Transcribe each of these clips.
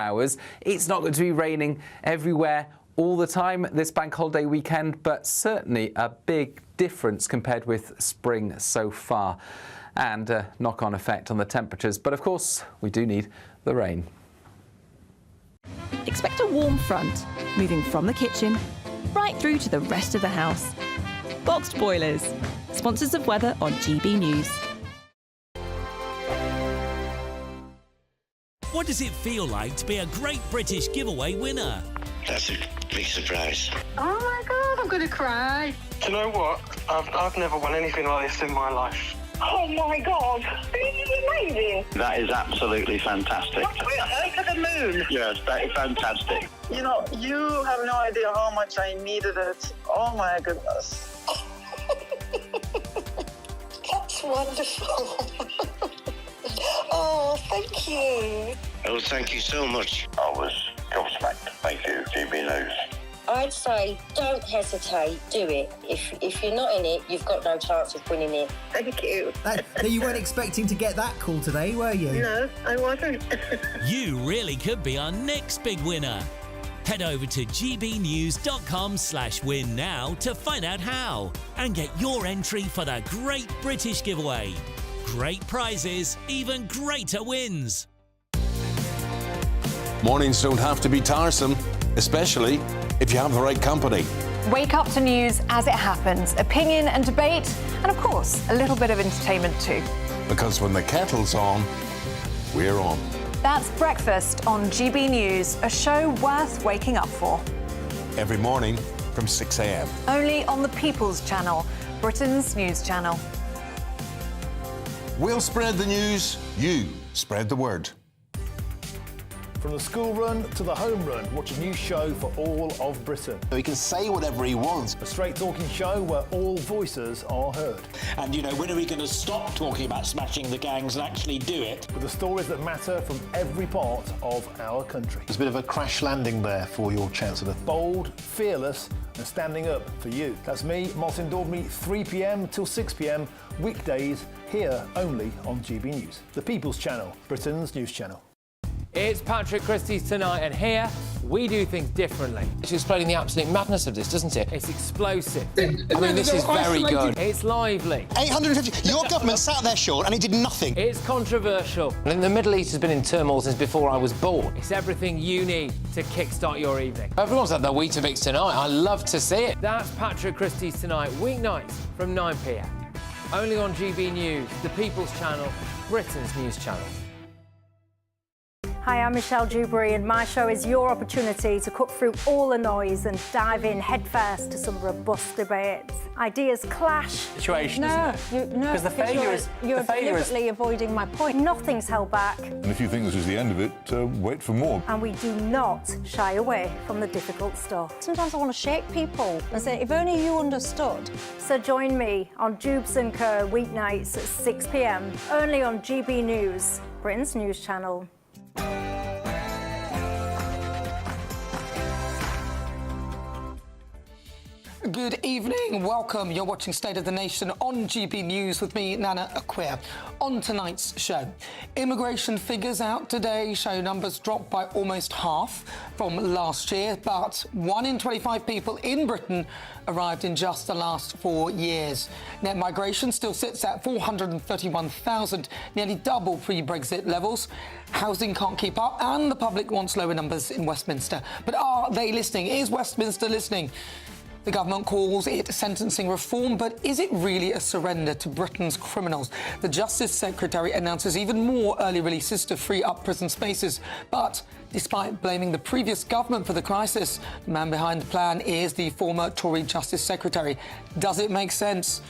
hours. It's not going to be raining everywhere all the time this bank holiday weekend, but certainly a big difference compared with spring so far, and a knock-on effect on the temperatures. But of course, we do need the rain. Expect a warm front, moving from the kitchen right through to the rest of the house. Boxed boilers, sponsors of weather on GB News. What does it feel like to be a Great British Giveaway winner? That's a big surprise. Oh my God, I'm going to cry. Do you know what? I've never won anything like this in my life. Oh my God, this is amazing. That is absolutely fantastic. We're over the moon. Yes, that is fantastic. You know, you have no idea how much I needed it. Oh my goodness. That's wonderful. Oh, thank you. Oh, thank you so much. I was gobsmacked. Thank you, GB News. I'd say don't hesitate, do it. If you're not in it, you've got no chance of winning it. Thank you. You weren't expecting to get that call today, were you? No, I wasn't. You really could be our next big winner. Head over to gbnews.com/win now to find out how and get your entry for the Great British Giveaway. Great prizes, even greater wins. Mornings don't have to be tiresome, especially if you have the right company. Wake up to news as it happens, opinion and debate, and of course, a little bit of entertainment too. Because when the kettle's on, we're on. That's Breakfast on GB News, a show worth waking up for. Every morning from 6 a.m. Only on the People's Channel, Britain's news channel. We'll spread the news, you spread the word. From the school run to the home run, watch a new show for all of Britain. He can say whatever he wants. A straight-talking show where all voices are heard. And, you know, when are we going to stop talking about smashing the gangs and actually do it? With the stories that matter from every part of our country. There's a bit of a crash landing there for your Chancellor. Bold, fearless and standing up for you. That's me, Martin Daubney, 3 p.m. till 6 p.m, weekdays, here only on GB News. The People's Channel, Britain's news channel. It's Patrick Christie's Tonight, and here we do things differently. It's explaining the absolute madness of this, doesn't it? It's explosive. I mean, this is very good. It's lively. 850. Your government sat there, Sean, and it did nothing. It's controversial. And the Middle East has been in turmoil since before I was born. It's everything you need to kickstart your evening. Everyone's had their Weetabix tonight. I love to see it. That's Patrick Christie's Tonight, weeknights from 9 p.m. Only on GB News, the People's Channel, Britain's news channel. Hi, I'm Michelle Dewberry, and my show is your opportunity to cut through all the noise and dive in headfirst to some robust debates. Ideas clash. Situation, no, isn't it? Because the failure is... You're deliberately avoiding my point. Nothing's held back. And if you think this is the end of it, wait for more. And we do not shy away from the difficult stuff. Sometimes I want to shake people and say, if only you understood. So join me on Dubes & Co. weeknights at 6 p.m, only on GB News, Britain's news channel. Good evening, welcome. You're watching State of the Nation on GB News with me, Nana Akua. On tonight's show, immigration figures out today show numbers dropped by almost half from last year, but 1 in 25 people in Britain arrived in just the last 4 years. Net migration still sits at 431,000, nearly double pre-Brexit levels. Housing can't keep up, and the public wants lower numbers in Westminster. But are they listening? Is Westminster listening? The government calls it sentencing reform, but is it really a surrender to Britain's criminals? The Justice Secretary announces even more early releases to free up prison spaces. But despite blaming the previous government for the crisis, the man behind the plan is the former Tory Justice Secretary. Does it make sense?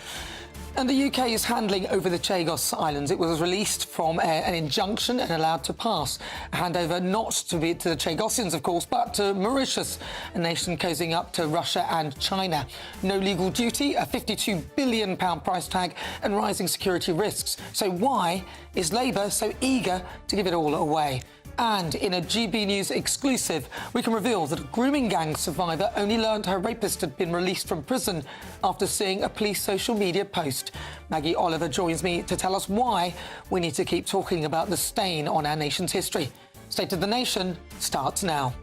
And the UK is handling over the Chagos Islands. It was released from an injunction and allowed to pass. A handover not to the Chagosians, of course, but to Mauritius, a nation cozying up to Russia and China. No legal duty, a £52 billion price tag and rising security risks. So why is Labour so eager to give it all away? And in a GB News exclusive, we can reveal that a grooming gang survivor only learned her rapist had been released from prison after seeing a police social media post. Maggie Oliver joins me to tell us why we need to keep talking about the stain on our nation's history. State of the Nation starts now.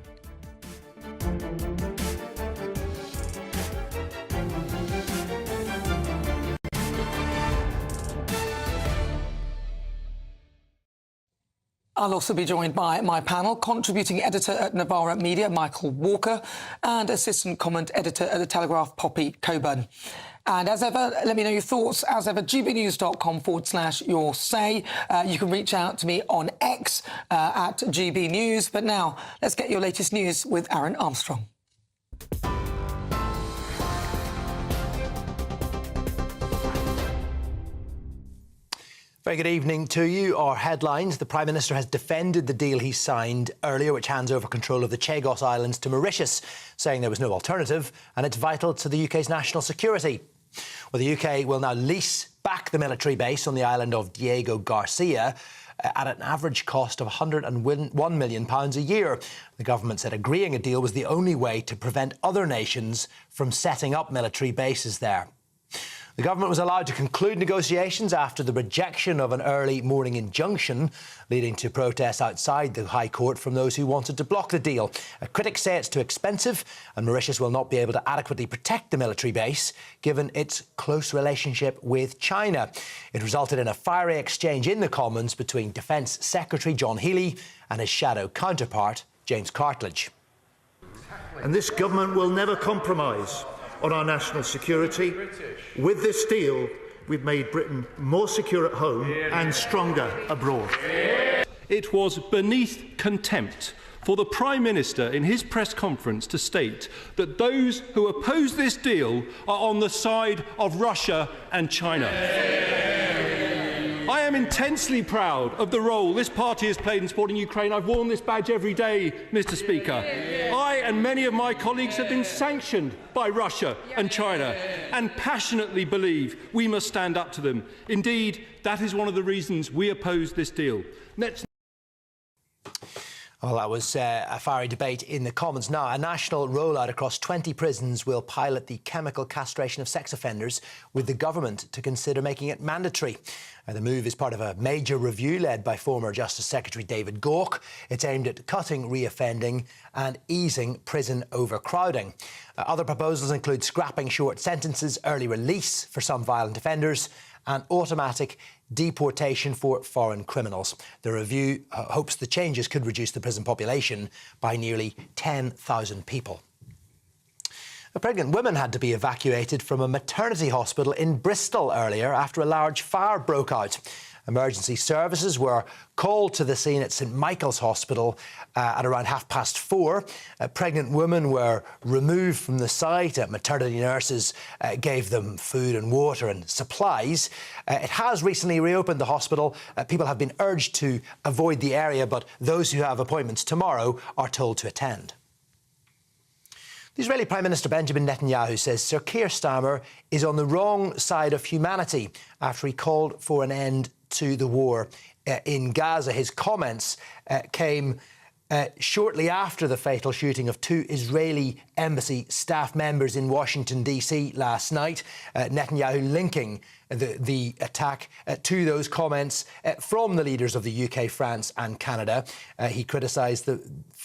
I'll also be joined by my panel, contributing editor at Novara Media, Michael Walker, and assistant comment editor at The Telegraph, Poppy Coburn. And as ever, let me know your thoughts. As ever, gbnews.com/your say. You can reach out to me on X at GBNews. But now, let's get your latest news with Aaron Armstrong. Very good evening to you. Our headlines. The Prime Minister has defended the deal he signed earlier, which hands over control of the Chagos Islands to Mauritius, saying there was no alternative and it's vital to the UK's national security. Well, the UK will now lease back the military base on the island of Diego Garcia at an average cost of £101 million a year. The government said agreeing a deal was the only way to prevent other nations from setting up military bases there. The government was allowed to conclude negotiations after the rejection of an early morning injunction, leading to protests outside the High Court from those who wanted to block the deal. Critics say it's too expensive and Mauritius will not be able to adequately protect the military base, given its close relationship with China. It resulted in a fiery exchange in the Commons between Defence Secretary John Healey and his shadow counterpart, James Cartledge. And this government will never compromise on our national security. With this deal, we've made Britain more secure at home and stronger abroad. It was beneath contempt for the Prime Minister in his press conference to state that those who oppose this deal are on the side of Russia and China. I am intensely proud of the role this party has played in supporting Ukraine. I've worn this badge every day, Mr. Speaker. I and many of my colleagues have been sanctioned by Russia and China and passionately believe we must stand up to them. Indeed, that is one of the reasons we oppose this deal. Well, that was a fiery debate in the Commons. Now, a national rollout across 20 prisons will pilot the chemical castration of sex offenders, with the government to consider making it mandatory. The move is part of a major review led by former Justice Secretary David Gauke. It's aimed at cutting reoffending and easing prison overcrowding. Other proposals include scrapping short sentences, early release for some violent offenders, and automatic deportation for foreign criminals. The review hopes the changes could reduce the prison population by nearly 10,000 people. A pregnant woman had to be evacuated from a maternity hospital in Bristol earlier after a large fire broke out. Emergency services were called to the scene at St Michael's Hospital at around 4:30. Pregnant women were removed from the site. Maternity nurses gave them food and water and supplies. It has recently reopened the hospital. People have been urged to avoid the area, but those who have appointments tomorrow are told to attend. The Israeli Prime Minister Benjamin Netanyahu says Sir Keir Starmer is on the wrong side of humanity after he called for an end to the war in Gaza. His comments came shortly after the fatal shooting of 2 Israeli embassy staff members in Washington, D.C. last night. Netanyahu linking the attack to those comments from the leaders of the UK, France and Canada. He criticised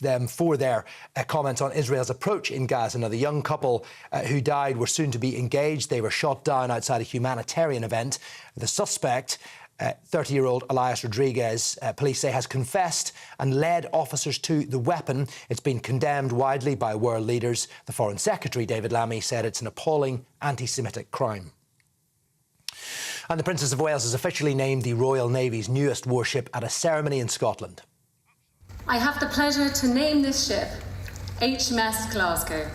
them for their comments on Israel's approach in Gaza. Now, the young couple who died were soon to be engaged. They were shot down outside a humanitarian event. The suspect, 30-year-old Elias Rodriguez, police say, has confessed and led officers to the weapon. It's been condemned widely by world leaders. The Foreign Secretary, David Lammy, said it's an appalling anti-Semitic crime. And the Princess of Wales is officially named the Royal Navy's newest warship at a ceremony in Scotland. I have the pleasure to name this ship HMS Glasgow.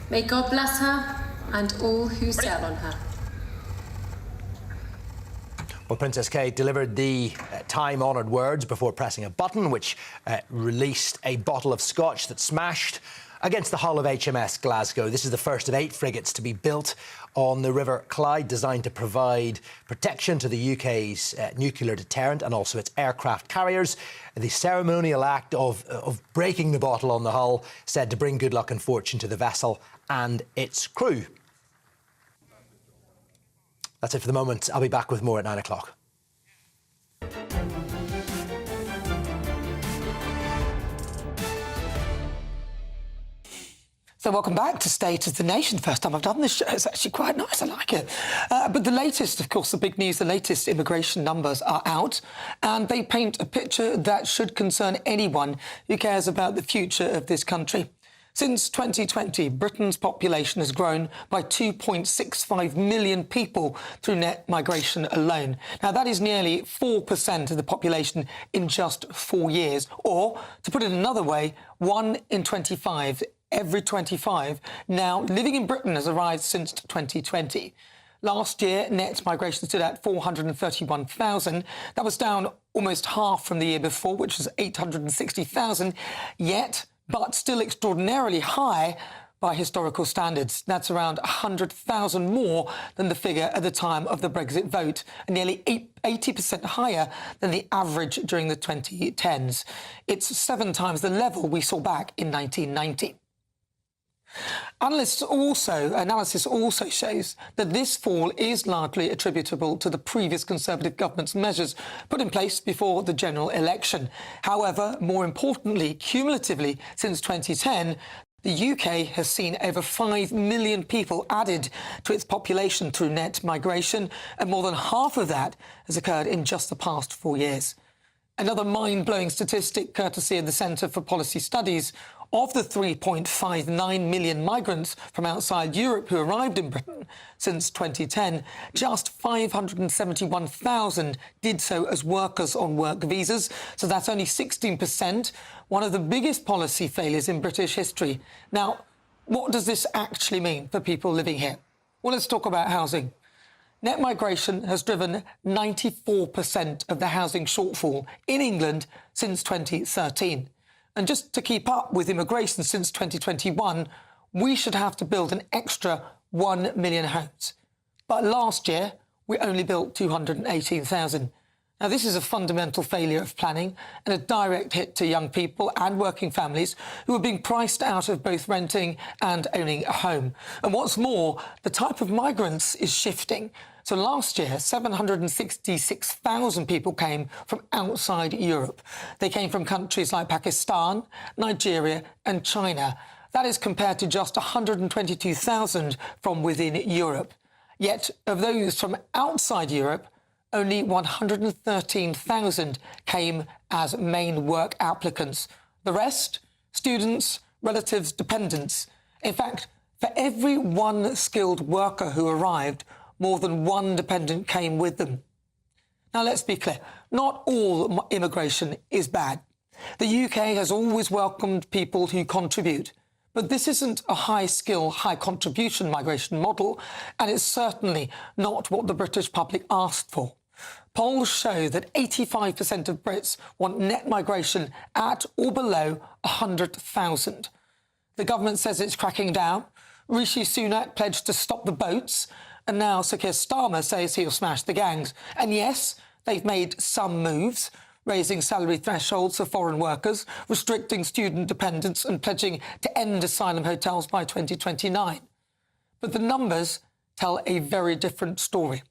May God bless her and all who sail on her. Well, Princess Kate delivered the time-honoured words before pressing a button which released a bottle of scotch that smashed against the hull of HMS Glasgow. This is the first of 8 frigates to be built on the River Clyde, designed to provide protection to the UK's nuclear deterrent and also its aircraft carriers. The ceremonial act of breaking the bottle on the hull said to bring good luck and fortune to the vessel and its crew. That's it for the moment. I'll be back with more at 9 o'clock. So welcome back to State of the Nation. First time I've done this show. It's actually quite nice. I like it. But the latest, of course, the big news, the latest immigration numbers are out, and they paint a picture that should concern anyone who cares about the future of this country. Since 2020, Britain's population has grown by 2.65 million people through net migration alone. Now, that is nearly 4% of the population in just 4 years. Or, to put it another way, 1 in 25, every 25, now living in Britain has arrived since 2020. Last year, net migration stood at 431,000. That was down almost half from the year before, which was 860,000, but still extraordinarily high by historical standards. That's around 100,000 more than the figure at the time of the Brexit vote, and nearly 80% higher than the average during the 2010s. It's 7 times the level we saw back in 1990. Analysis also shows that this fall is largely attributable to the previous Conservative government's measures put in place before the general election. However, more importantly, cumulatively since 2010, the UK has seen over 5 million people added to its population through net migration, and more than half of that has occurred in just the past 4 years. Another mind-blowing statistic, courtesy of the Centre for Policy Studies, of the 3.59 million migrants from outside Europe who arrived in Britain since 2010, just 571,000 did so as workers on work visas. So that's only 16%, one of the biggest policy failures in British history. Now, what does this actually mean for people living here? Well, let's talk about housing. Net migration has driven 94% of the housing shortfall in England since 2013. And just to keep up with immigration since 2021, we should have to build an extra 1 million homes. But last year, we only built 218,000. Now, this is a fundamental failure of planning and a direct hit to young people and working families who are being priced out of both renting and owning a home. And what's more, the type of migrants is shifting. So last year, 766,000 people came from outside Europe. They came from countries like Pakistan, Nigeria and China. That is compared to just 122,000 from within Europe. Yet, of those from outside Europe, only 113,000 came as main work applicants. The rest, students, relatives, dependents. In fact, for every one skilled worker who arrived, more than one dependent came with them. Now, let's be clear. Not all immigration is bad. The UK has always welcomed people who contribute. But this isn't a high-skill, high-contribution migration model, and it's certainly not what the British public asked for. Polls show that 85% of Brits want net migration at or below 100,000. The government says it's cracking down. Rishi Sunak pledged to stop the boats, and now Sir Keir Starmer says he'll smash the gangs. And yes, they've made some moves, raising salary thresholds for foreign workers, restricting student dependence and pledging to end asylum hotels by 2029. But the numbers tell a very different story.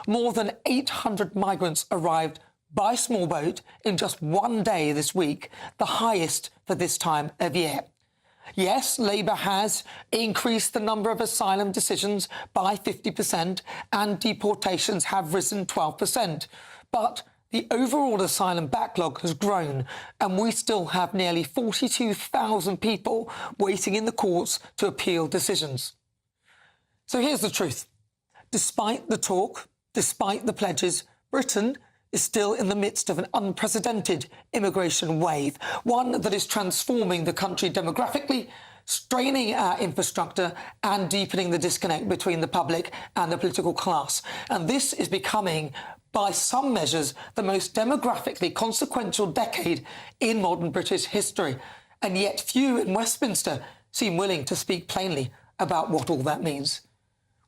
More than 800 migrants arrived by small boat in just one day this week, the highest for this time of year. Yes, Labour has increased the number of asylum decisions by 50% and deportations have risen 12%. But the overall asylum backlog has grown and we still have nearly 42,000 people waiting in the courts to appeal decisions. So here's the truth. Despite the talk, despite the pledges, Britain is still in the midst of an unprecedented immigration wave, one that is transforming the country demographically, straining our infrastructure and deepening the disconnect between the public and the political class. And this is becoming, by some measures, the most demographically consequential decade in modern British history. And yet few in Westminster seem willing to speak plainly about what all that means.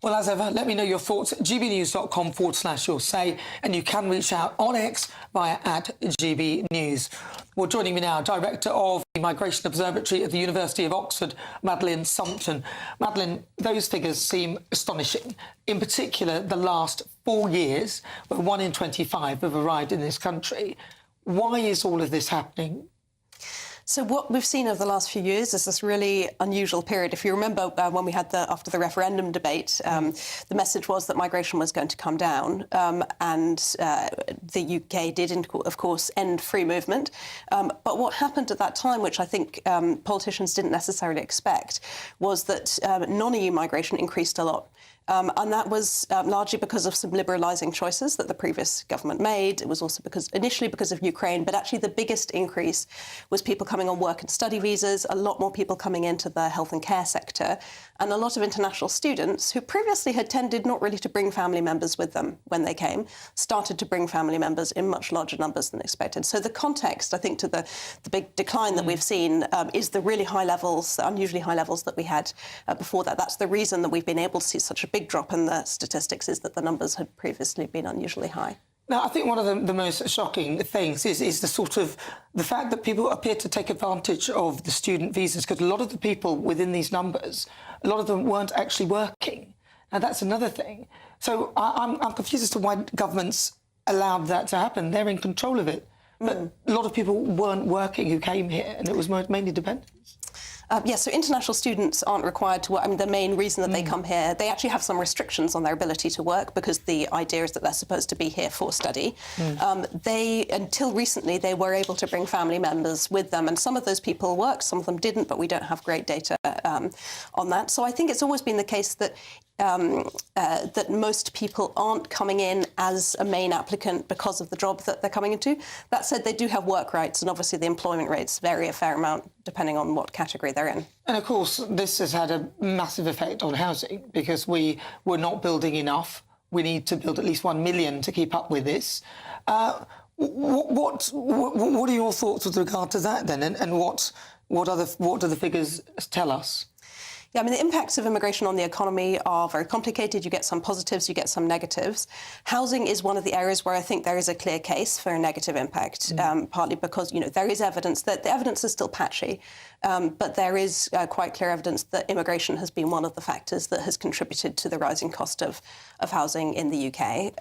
Well, as ever, let me know your thoughts at gbnews.com/your say, and you can reach out on X via @GBNews. Well, joining me now, Director of the Migration Observatory at the University of Oxford, Madeleine Sumpton. Madeleine, those figures seem astonishing. In particular, the last 4 years, where 1 in 25 have arrived in this country. Why is all of this happening? So what we've seen over the last few years is this really unusual period. If you remember when we had after the referendum debate, the message was that migration was going to come down, and the UK did, of course, end free movement. But what happened at that time, which I think politicians didn't necessarily expect, was that non-EU migration increased a lot. And that was largely because of some liberalising choices that the previous government made. It was also initially because of Ukraine, but actually the biggest increase was people coming on work and study visas, a lot more people coming into the health and care sector, and a lot of international students who previously had tended not really to bring family members with them when they came, started to bring family members in much larger numbers than expected. So the context, I think, to the big decline that we've seen is the really high levels, the unusually high levels that we had before that. That's the reason that we've been able to see such a big drop in the statistics, is that the numbers had previously been unusually high. Now, I think one of the most shocking things is the fact that people appear to take advantage of the student visas, because a lot of the people within these numbers, a lot of them weren't actually working. Now, that's another thing. So I'm confused as to why governments allowed that to happen. They're in control of it. But a lot of people weren't working who came here, and it was mainly dependents. So international students aren't required to work. I mean, the main reason that they come here, they actually have some restrictions on their ability to work, because the idea is that they're supposed to be here for study. Until recently, they were able to bring family members with them, and some of those people worked, some of them didn't, but we don't have great data on that. So I think it's always been the case that that most people aren't coming in as a main applicant because of the job that they're coming into. That said, they do have work rights, and obviously the employment rates vary a fair amount depending on what category they're in. And of course, this has had a massive effect on housing, because we were not building enough. We need to build at least 1 million to keep up with this. What are your thoughts with regard to that then, and what do the figures tell us? Yeah, I mean, the impacts of immigration on the economy are very complicated. You get some positives, you get some negatives. Housing is one of the areas where I think there is a clear case for a negative impact, partly because, there is evidence that the evidence is still patchy, but there is quite clear evidence that immigration has been one of the factors that has contributed to the rising cost of housing in the UK.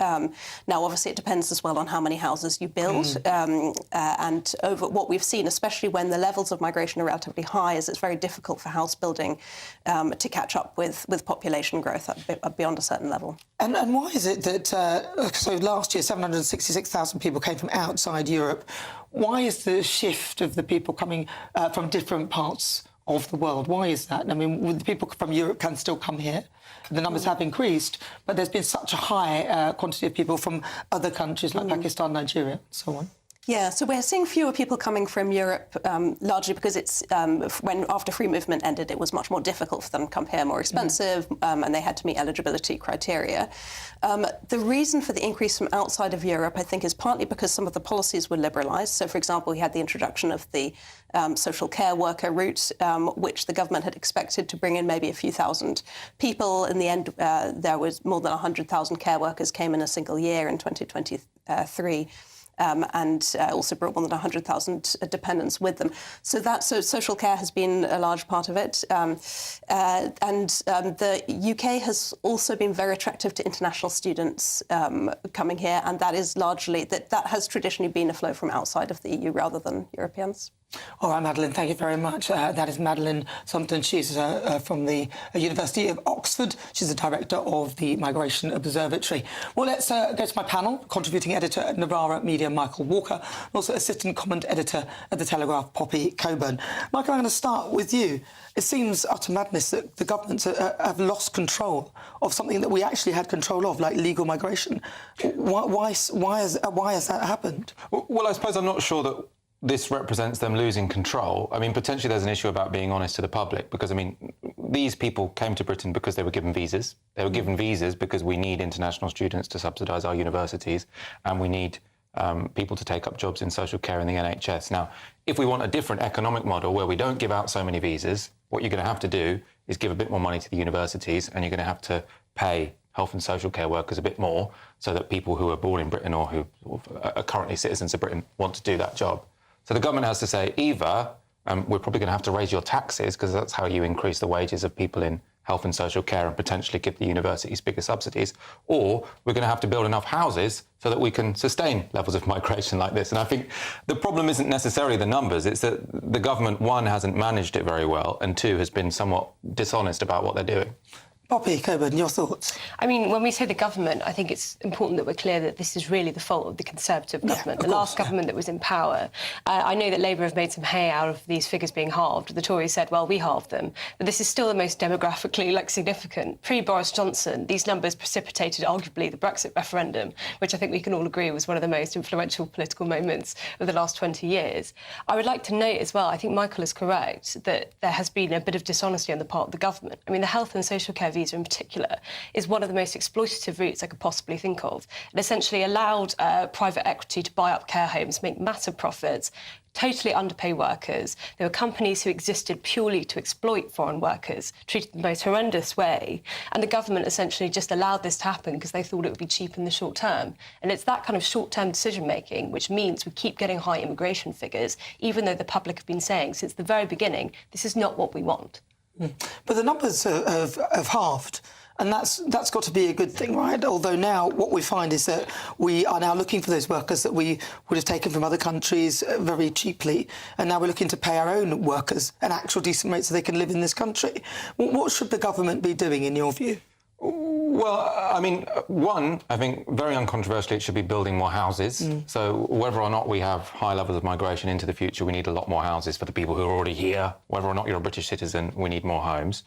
Now, obviously, it depends as well on how many houses you build. And over what we've seen, especially when the levels of migration are relatively high, is it's very difficult for house building to catch up with population growth beyond a certain level. And why is it that, so last year 766,000 people came from outside Europe. Why is the shift of the people coming from different parts of the world? Why is that? I mean, the people from Europe can still come here. The numbers have increased, but there's been such a high quantity of people from other countries like Pakistan, Nigeria, and so on. Yeah, so we're seeing fewer people coming from Europe, largely because it's when after free movement ended, it was much more difficult for them to come here, more expensive, and they had to meet eligibility criteria. The reason for the increase from outside of Europe, I think, is partly because some of the policies were liberalised. So, for example, we had the introduction of the social care worker route, which the government had expected to bring in maybe a few thousand people. In the end, there was more than 100,000 care workers came in a single year in 2023. And also brought more than 100,000 dependents with them. So social care has been a large part of it. The UK has also been very attractive to international students coming here, and that is largely, that has traditionally been a flow from outside of the EU rather than Europeans. All right, Madeleine, thank you very much. That is Madeleine Sumpton. She's from the University of Oxford. She's the director of the Migration Observatory. Well, let's go to my panel. Contributing editor at Novara Media, Michael Walker, and also assistant comment editor at The Telegraph, Poppy Coburn. Michael, I'm going to start with you. It seems utter madness that the governments have lost control of something that we actually had control of, like legal migration. Why has that happened? Well, I suppose I'm not sure that this represents them losing control. I mean, potentially there's an issue about being honest to the public, because, I mean, these people came to Britain because they were given visas. They were given visas because we need international students to subsidise our universities, and we need people to take up jobs in social care and the NHS. Now, if we want a different economic model where we don't give out so many visas, what you're going to have to do is give a bit more money to the universities, and you're going to have to pay health and social care workers a bit more so that people who are born in Britain or who are currently citizens of Britain want to do that job. So the government has to say, either we're probably going to have to raise your taxes, because that's how you increase the wages of people in health and social care and potentially give the universities bigger subsidies, or we're going to have to build enough houses so that we can sustain levels of migration like this. And I think the problem isn't necessarily the numbers, it's that the government, one, hasn't managed it very well, and two, has been somewhat dishonest about what they're doing. Poppy Coburn, your thoughts? I mean, when we say the government, I think it's important that we're clear that this is really the fault of the Conservative government, the last government that was in power. I know that Labour have made some hay out of these figures being halved. The Tories said, well, we halved them. But this is still the most demographically significant. Pre-Boris Johnson, these numbers precipitated arguably the Brexit referendum, which I think we can all agree was one of the most influential political moments of the last 20 years. I would like to note as well, I think Michael is correct, that there has been a bit of dishonesty on the part of the government. I mean, the health and social care visa in particular is one of the most exploitative routes I could possibly think of. It essentially allowed private equity to buy up care homes, make massive profits, totally underpay workers. There were companies who existed purely to exploit foreign workers, treated in the most horrendous way. And the government essentially just allowed this to happen because they thought it would be cheap in the short term. And it's that kind of short-term decision-making which means we keep getting high immigration figures, even though the public have been saying since the very beginning, this is not what we want. But the numbers have halved, and that's got to be a good thing, right? Although now what we find is that we are now looking for those workers that we would have taken from other countries very cheaply, and now we're looking to pay our own workers an actual decent rate so they can live in this country. What should the government be doing, in your view? Well, I mean, one, I think very uncontroversially, it should be building more houses. So whether or not we have high levels of migration into the future, we need a lot more houses for the people who are already here. Whether or not you're a British citizen, we need more homes.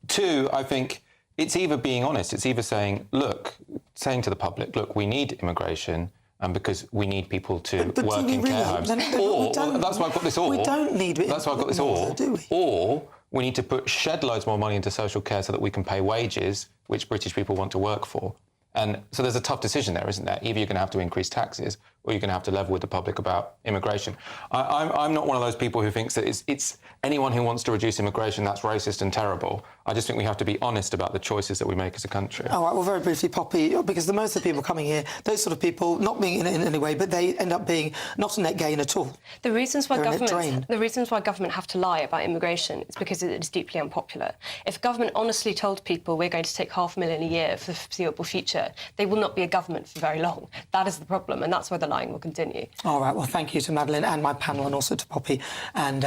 Two, I think it's either being honest, it's either saying to the public, look, we need immigration, because we need people to work in care homes. Or, that's why I've got this or. We don't need it. That's why I've got this or. Do we? Or we need to shed loads more money into social care so that we can pay wages which British people want to work for. And so there's a tough decision there, isn't there? Either you're going to have to increase taxes or you're going to have to level with the public about immigration. I'm not one of those people who thinks that it's anyone who wants to reduce immigration that's racist and terrible. I just think we have to be honest about the choices that we make as a country. All right, well, very briefly, Poppy, because the most of the people coming here, those sort of people, not being in any way, but they end up being not a net gain at all. The reasons why government have to lie about immigration is because it is deeply unpopular. If government honestly told people we're going to take 500,000 a year for the foreseeable future, they will not be a government for very long. That is the problem, and that's why the lying will continue. All right, well, thank you to Madeleine and my panel, and also to Poppy and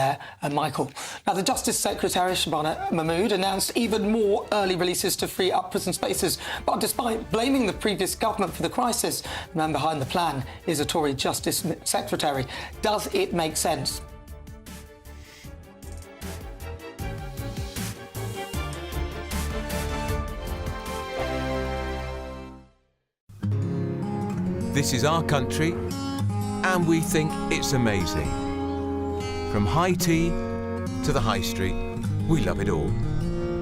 Michael. Now, the Justice Secretary, Shabana Mahmood, announced even more early releases to free up prison spaces. But despite blaming the previous government for the crisis, the man behind the plan is a Tory Justice Secretary. Does it make sense? This is our country, and we think it's amazing. From high tea to the high street, we love it all.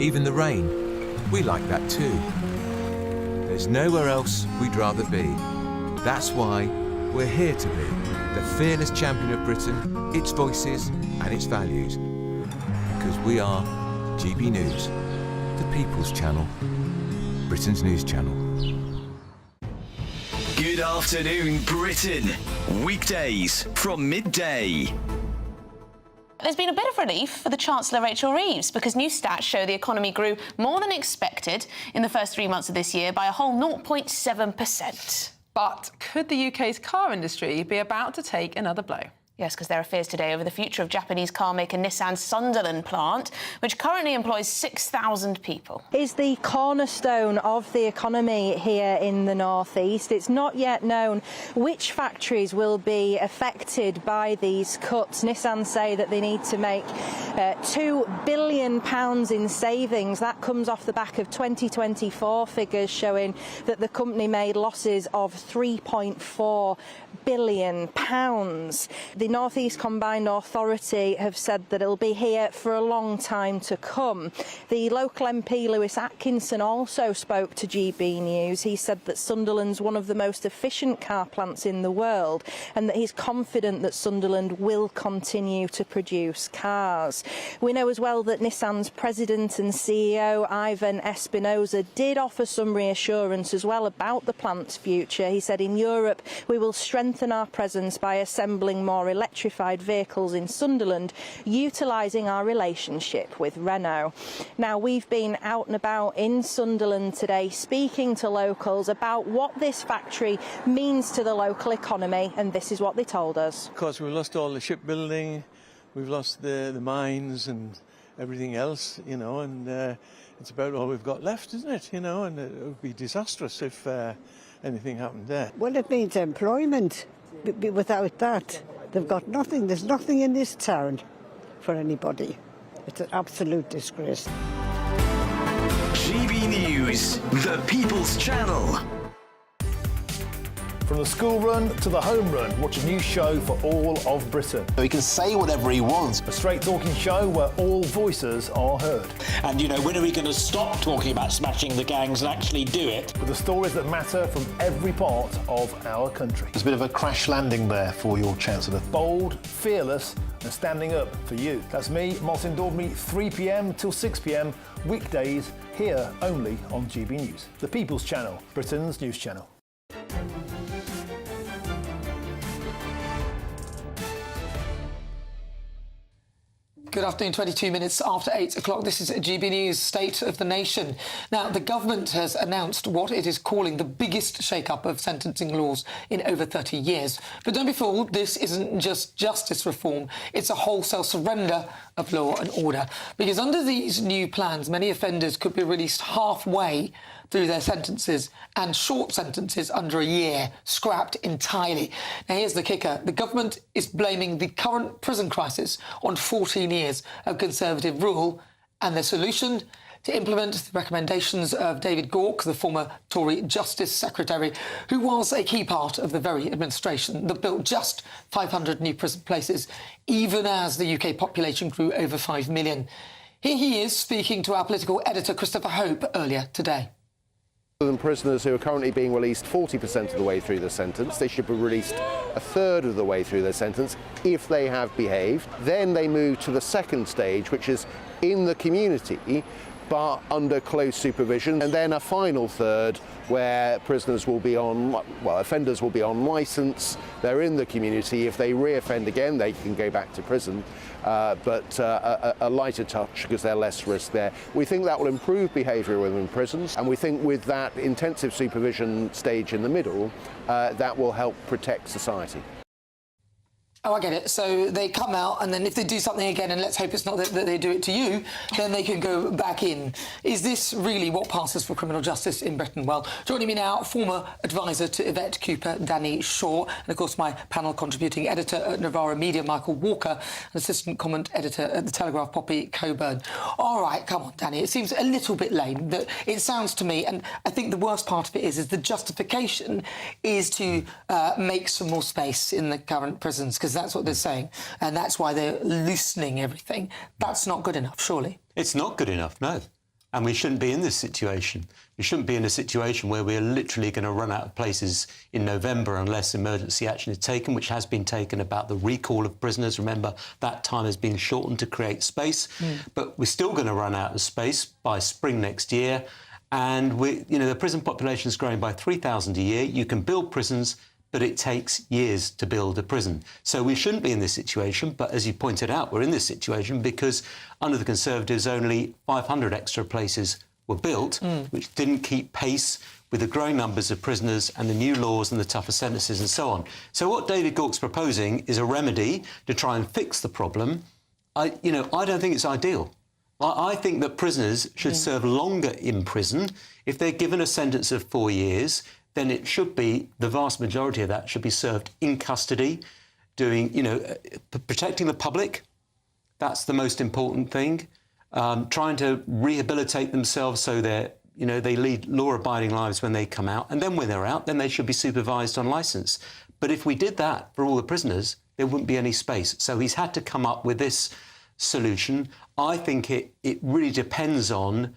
Even the rain, we like that too. There's nowhere else we'd rather be. That's why we're here to be the fearless champion of Britain, its voices and its values. Because we are GB News, the People's Channel, Britain's news channel. Good afternoon, Britain. Weekdays from midday. There's been a bit of relief for the Chancellor Rachel Reeves because new stats show the economy grew more than expected in the first 3 months of this year by a whole 0.7%. But could the UK's car industry be about to take another blow? Yes, because there are fears today over the future of Japanese car maker Nissan's Sunderland plant, which currently employs 6,000 people. Is the cornerstone of the economy here in the northeast. It's not yet known which factories will be affected by these cuts. Nissan say that they need to make £2 billion in savings. That comes off the back of 2024 figures showing that the company made losses of £3.4 billion. The North East Combined Authority have said that it'll be here for a long time to come. The local MP Lewis Atkinson also spoke to GB News. He said that Sunderland's one of the most efficient car plants in the world and that he's confident that Sunderland will continue to produce cars. We know as well that Nissan's president and CEO Ivan Espinosa did offer some reassurance as well about the plant's future. He said in Europe we will strengthen our presence by assembling more electrified vehicles in Sunderland, utilising our relationship with Renault. Now, we've been out and about in Sunderland today speaking to locals about what this factory means to the local economy, and this is what they told us. Of course, we've lost all the shipbuilding, we've lost the mines and everything else, you know, and it's about all we've got left, isn't it? You know, and it would be disastrous if anything happened there. Well, it means employment. Without that, they've got nothing. There's nothing in this town for anybody. It's an absolute disgrace. GB News, the People's Channel. From the school run to the home run, watch a new show for all of Britain. He can say whatever he wants. A straight talking show where all voices are heard. And, you know, when are we going to stop talking about smashing the gangs and actually do it? With the stories that matter from every part of our country. There's a bit of a crash landing there for your Chancellor. Bold, fearless and standing up for you. That's me, Martin Daubney, 3 p.m. till 6 p.m. weekdays, here only on GB News. The People's Channel, Britain's news channel. Good afternoon, 22 minutes after 8 o'clock. This is GB News, State of the Nation. Now, the government has announced what it is calling the biggest shake-up of sentencing laws in over 30 years. But don't be fooled, this isn't just justice reform, it's a wholesale surrender of law and order. Because under these new plans, many offenders could be released halfway through their sentences, and short sentences under a year scrapped entirely. Now, here's the kicker. The government is blaming the current prison crisis on 14 years of Conservative rule, and the solution? To implement the recommendations of David Gauke, the former Tory Justice Secretary, who was a key part of the very administration that built just 500 new prison places, even as the UK population grew over 5 million. Here he is speaking to our political editor, Christopher Hope, earlier today. Than prisoners who are currently being released 40% of the way through their sentence, they should be released a third of the way through their sentence if they have behaved. Then they move to the second stage, which is in the community, but under close supervision, and then a final third where prisoners will be on, well, offenders will be on licence, they're in the community. If they re-offend again, they can go back to prison, but a lighter touch because they're less risk there. We think that will improve behaviour within prisons, and we think with that intensive supervision stage in the middle, that will help protect society. Oh, I get it. So they come out, and then if they do something again, and let's hope it's not that they do it to you, then they can go back in. Is this really what passes for criminal justice in Britain? Well, joining me now, former advisor to Yvette Cooper, Danny Shaw, and of course my panel contributing editor at Novara Media, Michael Walker, and assistant comment editor at The Telegraph, Poppy Coburn. All right, come on, Danny. It seems a little bit lame. That it sounds to me, and I think the worst part of it is the justification is to make some more space in the current prisons, because that's what they're saying, and that's why they're loosening everything. That's not good enough, surely. It's not good enough, no. And we shouldn't be in this situation. We shouldn't be in a situation where we're literally going to run out of places in November unless emergency action is taken, which has been taken about the recall of prisoners. Remember, that time has been shortened to create space. But we're still going to run out of space by spring next year. And the prison population is growing by 3,000 a year. You can build prisons, but it takes years to build a prison. So we shouldn't be in this situation, but as you pointed out, we're in this situation because under the Conservatives only 500 extra places were built, which didn't keep pace with the growing numbers of prisoners and the new laws and the tougher sentences and so on. So what David Gauke's proposing is a remedy to try and fix the problem. I don't think it's ideal. I think that prisoners should serve longer in prison. If they're given a sentence of 4 years, then it should be, the vast majority of that should be served in custody, doing, protecting the public. That's the most important thing. Trying to rehabilitate themselves so they lead law-abiding lives when they come out. And then when they're out, then they should be supervised on licence. But if we did that for all the prisoners, there wouldn't be any space. So he's had to come up with this solution. I think it really depends on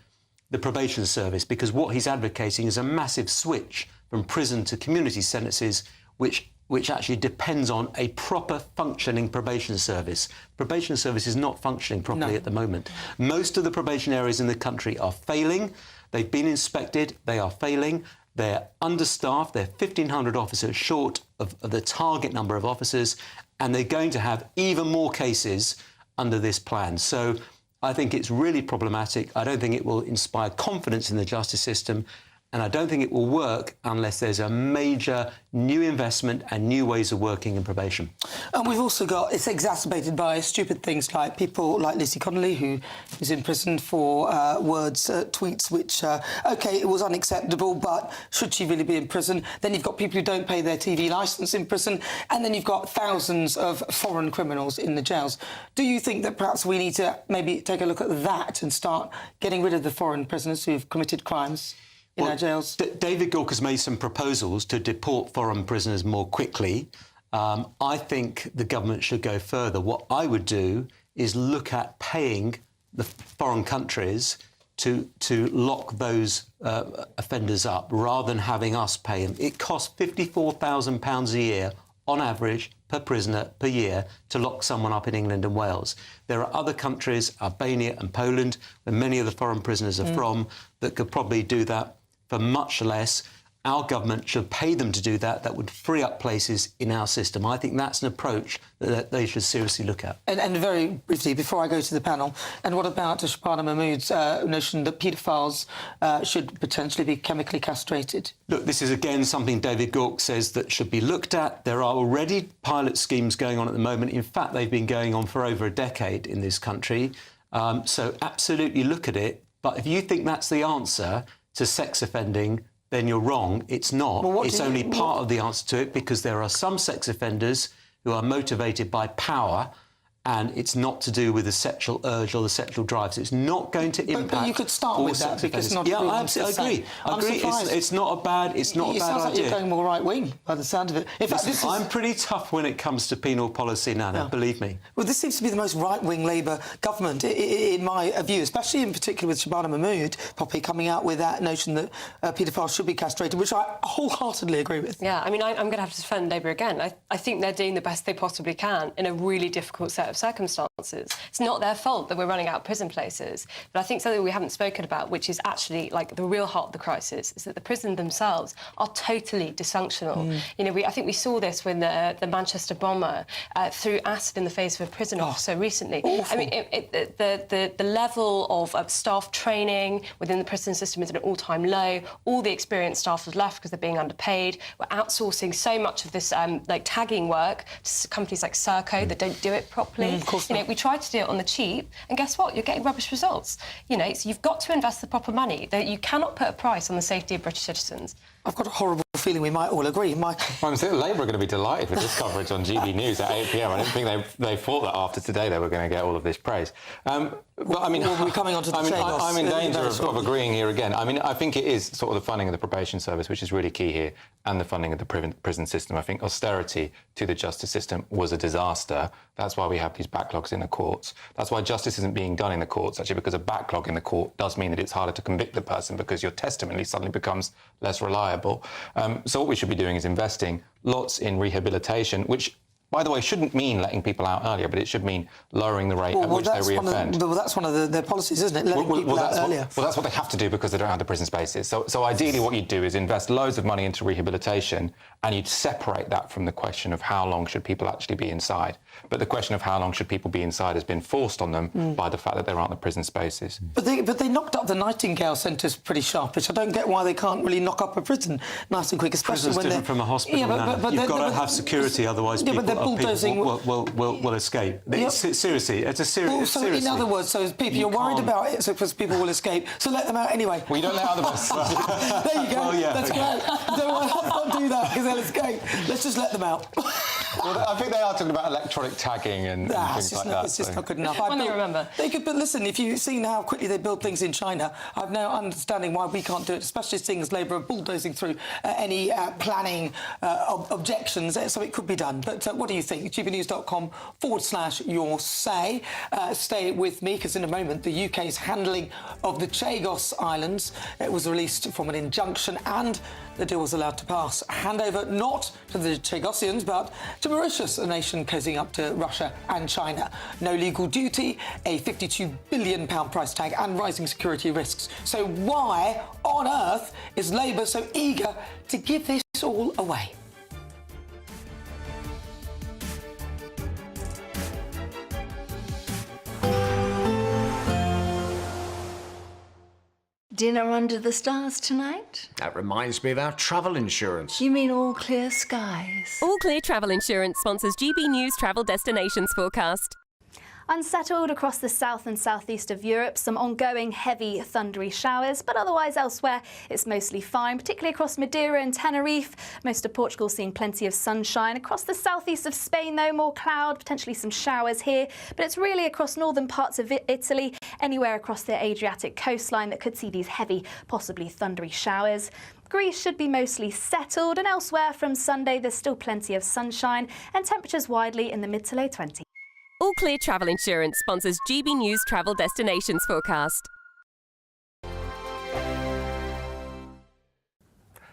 the probation service, because what he's advocating is a massive switch from prison to community sentences, which actually depends on a proper functioning probation service. Probation service is not functioning properly at the moment. Most of the probation areas in the country are failing. They've been inspected, they are failing, They're understaffed. They're 1,500 officers short of the target number of officers, and they're going to have even more cases under this plan. So I think it's really problematic. I don't think it will inspire confidence in the justice system, and I don't think it will work unless there's a major new investment and new ways of working in probation. And we've also got, it's exacerbated by stupid things like people like Lucy Connolly, who is in prison for tweets which, OK, it was unacceptable, but should she really be in prison? Then you've got people who don't pay their TV licence in prison, and then you've got thousands of foreign criminals in the jails. Do you think that perhaps we need to maybe take a look at that and start getting rid of the foreign prisoners who have committed crimes in our jails? David Gauke has made some proposals to deport foreign prisoners more quickly. I think the government should go further. What I would do is look at paying the foreign countries to lock those offenders up rather than having us pay them. It costs £54,000 a year on average per prisoner per year to lock someone up in England and Wales. There are other countries, Albania and Poland, where many of the foreign prisoners are from, that could probably do that for much less. Our government should pay them to do that. That would free up places in our system. I think that's an approach that they should seriously look at. And very briefly, before I go to the panel, and what about Shabana Mahmood's notion that paedophiles should potentially be chemically castrated? Look, this is again something David Gauke says that should be looked at. There are already pilot schemes going on at the moment. In fact, they've been going on for over a decade in this country. So absolutely look at it. But if you think that's the answer to sex offending, then you're wrong. It's not. Well, it's only part of the answer to it, because there are some sex offenders who are motivated by power, and it's not to do with the sexual urge or the sexual drive. So it's not going to impact. But you could start with that, because not I absolutely agree. I agree. It's not a bad idea. It sounds like you're going more right wing by the sound of it. In fact, I'm pretty tough when it comes to penal policy, Nana. Believe me. Well, this seems to be the most right wing Labour government, in my view, especially in particular with Shabana Mahmood, Poppy, coming out with that notion that paedophiles should be castrated, which I wholeheartedly agree with. Yeah, I mean, I'm going to have to defend Labour again. I think they're doing the best they possibly can in a really difficult set of circumstances. It's not their fault that we're running out of prison places, but I think something we haven't spoken about, which is actually like the real heart of the crisis, is that the prisons themselves are totally dysfunctional. You know, I think we saw this when the Manchester bomber threw acid in the face of a prison officer recently. Awful. I mean, the level of staff training within the prison system is at an all-time low. All the experienced staff have left because they're being underpaid. We're outsourcing so much of this like tagging work to companies like Serco that don't do it properly. You know, we try to do it on the cheap, and guess what? You're getting rubbish results. You know, so you've got to invest the proper money. You cannot put a price on the safety of British citizens. I've got a horrible feeling we might all agree. Michael? I'm saying Labour are going to be delighted with this coverage on GB News at 8 p.m. I don't think they thought that after today they were going to get all of this praise. But I mean, we're coming on to the I'm in danger of agreeing here again. I mean, I think it is sort of the funding of the probation service, which is really key here, and the funding of the prison system. I think austerity to the justice system was a disaster. That's why we have these backlogs in the courts. That's why justice isn't being done in the courts, actually, because a backlog in the court does mean that it's harder to convict the person because your testimony suddenly becomes less reliable. So what we should be doing is investing lots in rehabilitation, which, by the way, shouldn't mean letting people out earlier, but it should mean lowering the rate at which they reoffend. Well, that's one of their policies, isn't it? Letting people out earlier. Well, that's what they have to do because they don't have the prison spaces. So ideally what you'd do is invest loads of money into rehabilitation, and you'd separate that from the question of how long should people actually be inside. But the question of how long should people be inside has been forced on them by the fact that there aren't the prison spaces. But they knocked up the Nightingale centres pretty sharpish. I don't get why they can't really knock up a prison nice and quick, especially Prison's when different from a hospital. But you've got to have security, otherwise people will escape. Seriously, it's a serious... In other words, so people, you're worried about it because people will escape, so let them out anyway. Well, you don't let others. There you go. Well, yeah. That's great. Let's not do that because they'll escape. Let's just let them out. Well, I think they are talking about electronic tagging and things like that. It's just not good enough. When they remember. But listen, if you've seen how quickly they build things in China, I've no understanding why we can't do it, especially seeing as Labour are bulldozing through any planning objections, so it could be done. But what do you think? gbnews.com/your say. Stay with me, because in a moment, the UK's handling of the Chagos Islands was released from an injunction, and the deal was allowed to pass. A handover not to the Chagossians, but to Mauritius, a nation cozying up to Russia and China. No legal duty, a £52 billion price tag and rising security risks. So why on earth is Labour so eager to give this all away? Dinner under the stars tonight? That reminds me of our travel insurance. You mean all clear skies? All Clear Travel Insurance sponsors GB News travel destinations forecast. Unsettled across the south and southeast of Europe, some ongoing heavy thundery showers, but otherwise elsewhere it's mostly fine, particularly across Madeira and Tenerife. Most of Portugal seeing plenty of sunshine. Across the southeast of Spain though, more cloud, potentially some showers here, but it's really across northern parts of Italy, anywhere across the Adriatic coastline that could see these heavy, possibly thundery showers. Greece should be mostly settled, and elsewhere from Sunday there's still plenty of sunshine and temperatures widely in the mid to low 20s. All Clear Travel Insurance sponsors GB News travel destinations forecast.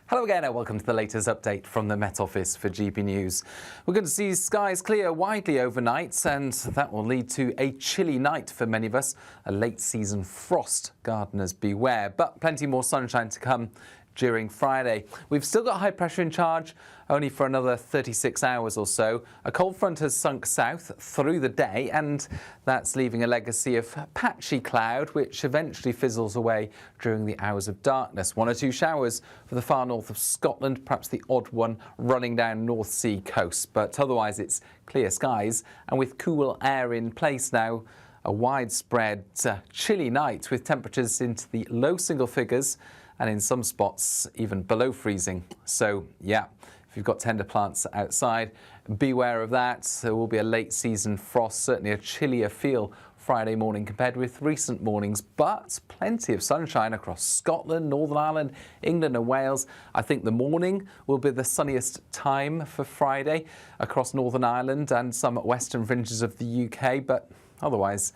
Hello again and welcome to the latest update from the Met Office for GB News. We're going to see skies clear widely overnight, and that will lead to a chilly night for many of us. A late season frost, gardeners beware, but plenty more sunshine to come during Friday. We've still got high pressure in charge only for another 36 hours or so. A cold front has sunk south through the day, and that's leaving a legacy of patchy cloud which eventually fizzles away during the hours of darkness. 1 or 2 showers for the far north of Scotland, perhaps the odd one running down North Sea coast, but otherwise it's clear skies and with cool air in place now. A widespread chilly night with temperatures into the low single figures and in some spots even below freezing. So yeah, if you've got tender plants outside, beware of that. There will be a late season frost, certainly a chillier feel Friday morning compared with recent mornings, but plenty of sunshine across Scotland, Northern Ireland, England and Wales. I think the morning will be the sunniest time for Friday across Northern Ireland and some western fringes of the UK, but otherwise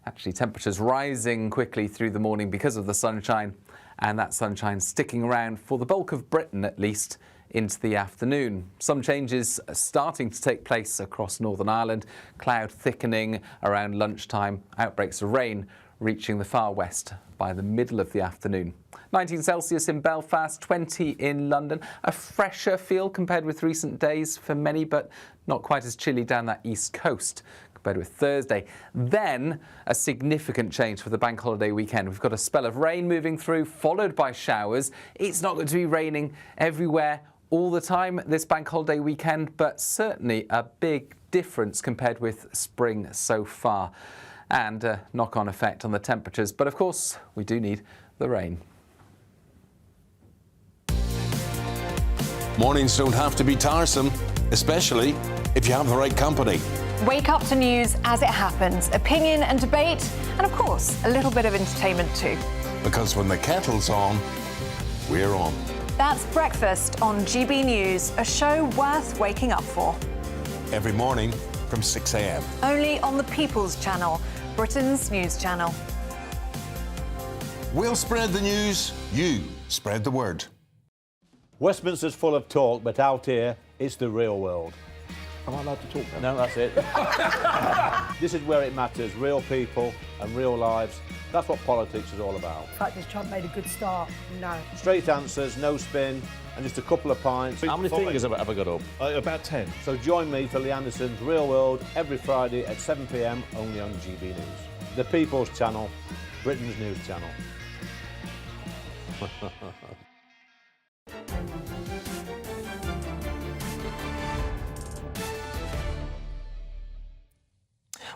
actually temperatures rising quickly through the morning because of the sunshine, and that sunshine sticking around for the bulk of Britain at least into the afternoon. Some changes are starting to take place across Northern Ireland, cloud thickening around lunchtime, outbreaks of rain reaching the far west by the middle of the afternoon. 19 Celsius in Belfast, 20 in London. A fresher feel compared with recent days for many, but not quite as chilly down that east coast compared with Thursday. Then a significant change for the bank holiday weekend. We've got a spell of rain moving through, followed by showers. It's not going to be raining everywhere all the time this bank holiday weekend, but certainly a big difference compared with spring so far, and a knock-on effect on the temperatures. But of course, we do need the rain. Mornings don't have to be tiresome, especially if you have the right company. Wake up to news as it happens, opinion and debate, and of course, a little bit of entertainment too. Because when the kettle's on, we're on. That's Breakfast on GB News, a show worth waking up for. Every morning from 6 a.m. Only on the People's Channel, Britain's news channel. We'll spread the news, you spread the word. Westminster's full of talk, but out here, it's the real world. Am I allowed to talk now? No, that's it. This is where it matters, real people and real lives. That's what politics is all about. In fact, has Trump made a good start? No. Straight answers, no spin, and just a couple of pints. How many fingers have I got up? About 10. So join me for Lee Anderson's Real World every Friday at 7 p.m. only on GB News. The People's Channel, Britain's news channel.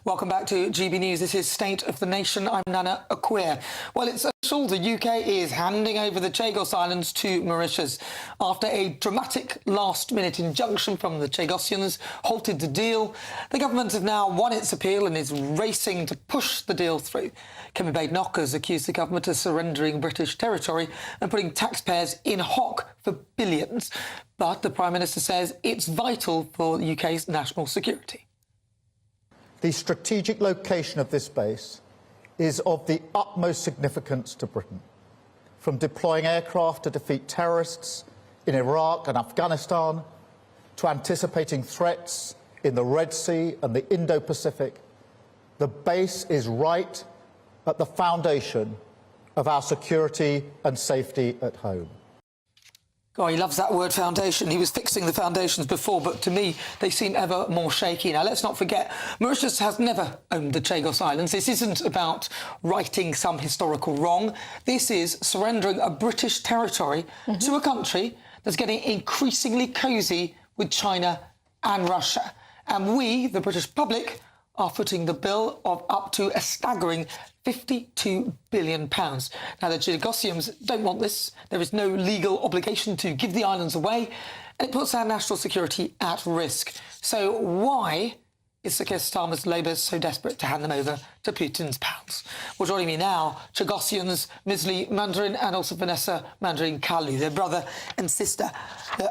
Welcome back to GB News. This is State of the Nation. I'm Nana Akweer. Well, it's official. The UK is handing over the Chagos Islands to Mauritius after a dramatic last-minute injunction from the Chagossians halted the deal. The government has now won its appeal and is racing to push the deal through. Kemi Badenoch has accused the government of surrendering British territory and putting taxpayers in hock for billions. But the Prime Minister says it's vital for the UK's national security. The strategic location of this base is of the utmost significance to Britain. From deploying aircraft to defeat terrorists, in Iraq and Afghanistan, to anticipating threats in the Red Sea and the Indo-Pacific, the base is right at the foundation of our security and safety at home. God, he loves that word foundation. He was fixing the foundations before, but to me, they seem ever more shaky. Now, let's not forget, Mauritius has never owned the Chagos Islands. This isn't about righting some historical wrong. This is surrendering a British territory to a country that's getting increasingly cosy with China and Russia. And we, the British public, are footing the bill of up to a staggering £52 billion. Now, the Chagosians don't want this. There is no legal obligation to give the islands away, and it puts our national security at risk. So why is Sir Keir Starmer's Labour so desperate to hand them over to Putin's pals? Well, joining me now, Chagosians Misli Mandarin and also Vanessa Mandarin Kalu, their brother and sister.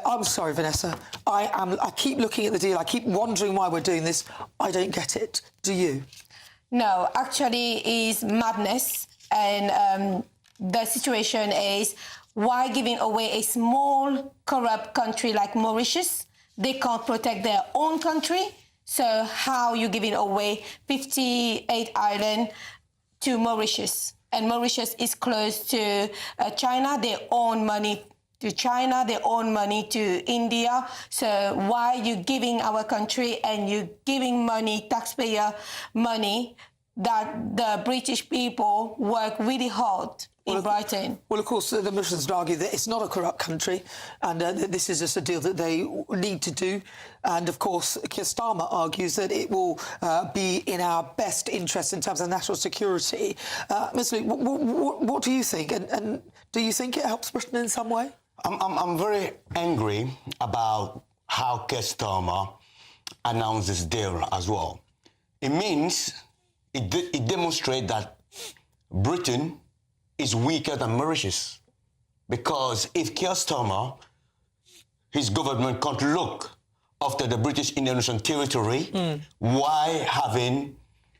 I'm sorry, Vanessa. I keep looking at the deal. I keep wondering why we're doing this. I don't get it. Do you? No, actually, it's madness. And the situation is, why giving away a small, corrupt country like Mauritius? They can't protect their own country. So how are you giving away 58 islands to Mauritius? And Mauritius is close to China. They own money to China. They own money to India. So why are you giving our country and you giving money, taxpayer money, that the British people work really hard in Britain? Well, of course, the Mauritians would argue that it's not a corrupt country and this is just a deal that they need to do. And, of course, Keir Starmer argues that it will be in our best interest in terms of national security. Ms. Luke, what do you think? And do you think it helps Britain in some way? I'm very angry about how Keir Starmer announced this deal as well. It means it demonstrates that Britain is weaker than Mauritius. Because if Keir Starmer, his government can't look after the British Indian Ocean territory, why having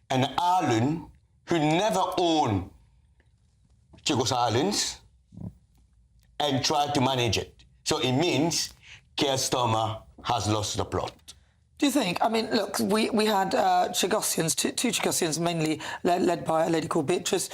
an island who never owned Chagos Islands and try to manage it? So it means Keir Starmer has lost the plot. Do you think? I mean, look, we had Chagosians, two Chagosians, mainly led by a lady called Beatrice.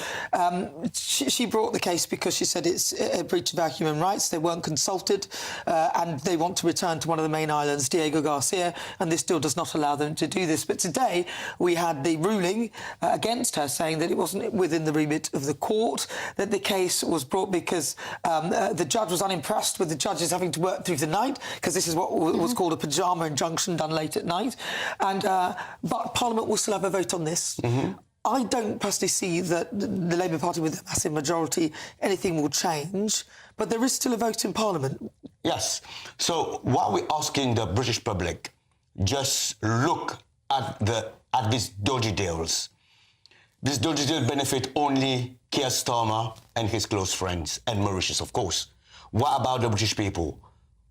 She brought the case because she said it's a breach of our human rights. They weren't consulted and they want to return to one of the main islands, Diego Garcia, and this still does not allow them to do this. But today we had the ruling against her saying that it wasn't within the remit of the court, that the case was brought because the judge was unimpressed with the judges having to work through the night, because this is what was called a pyjama injunction done late at night, and but Parliament will still have a vote on this. I don't personally see that the Labour Party, with a massive majority, anything will change, but there is still a vote in Parliament. Yes. So what we're asking the British public, just look at these dodgy deals. This dodgy deal benefit only Keir Starmer and his close friends, and Mauritius, of course. What about the British people?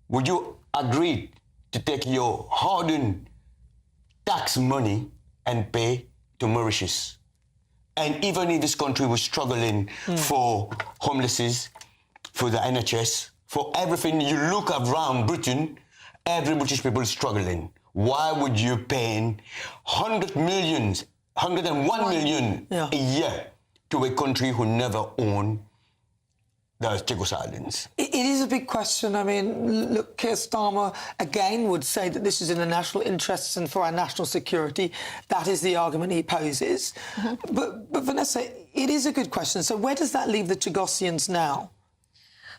Would you agree to take your hard-earned tax money and pay to Mauritius? And even if this country was struggling for homelesses, for the NHS, for everything, you look around Britain, every British people is struggling. Why would you pay 101 million a year to a country who never owned the Chagos Islands? It is a big question. I mean, look, Keir Starmer, again, would say that this is in the national interests and for our national security. That is the argument he poses. But Vanessa, it is a good question. So where does that leave the Chagosians now?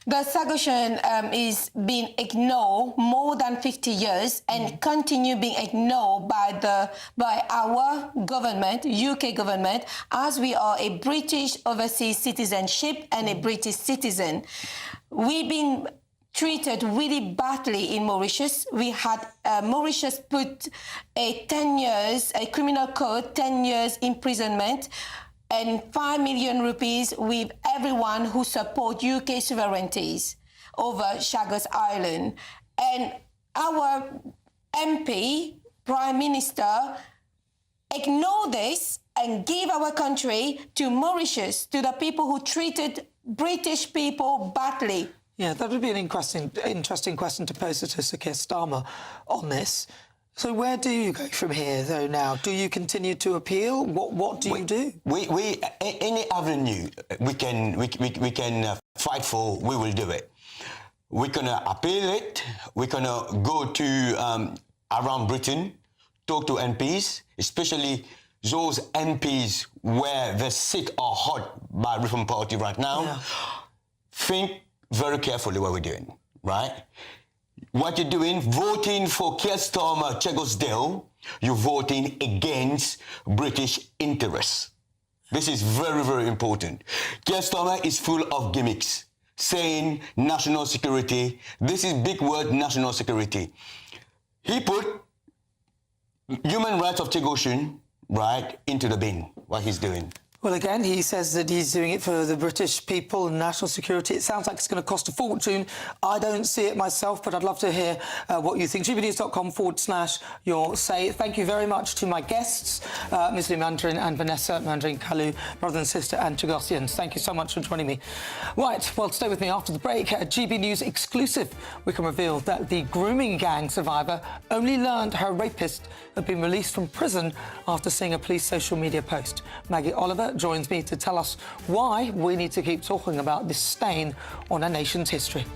The Chagosian is being ignored more than 50 years and continue being ignored by our government, UK government, as we are a British overseas citizenship and a British citizen. We've been treated really badly in Mauritius. We had Mauritius put a 10 years, a criminal code, 10 years imprisonment, and 5 million rupees with everyone who support UK sovereignties over Chagos Island. And our MP, Prime Minister, ignore this and give our country to Mauritius, to the people who treated British people badly. Yeah, that would be an interesting question to pose to Sir Keir Starmer on this. So where do you go from here, though, now? Do you continue to appeal? What do you do? We any avenue we can fight for, we will do it. We're going to appeal it. We're going to go to around Britain, talk to MPs, especially those MPs where the seat are hot by Reform Party right now. Yeah. Think very carefully what we're doing, right? What you're doing, voting for Keir Starmer, Chagosdale, you're voting against British interests. This is very, very important. Keir Starmer is full of gimmicks, saying national security. This is big word, national security. He put human rights of Chagosian, right, into the bin, what he's doing. Well, again, he says that he's doing it for the British people and national security. It sounds like it's going to cost a fortune. I don't see it myself, but I'd love to hear what you think. gbnews.com/your say. Thank you very much to my guests, Ms. Mandarin and Vanessa Mandarin Kalu, brother and sister, and Chagosians. Thank you so much for joining me. Right, well, stay with me after the break. A GB News exclusive. We can reveal that the grooming gang survivor only learned her rapist had been released from prison after seeing a police social media post. Maggie Oliver joins me to tell us why we need to keep talking about this stain on our nation's history.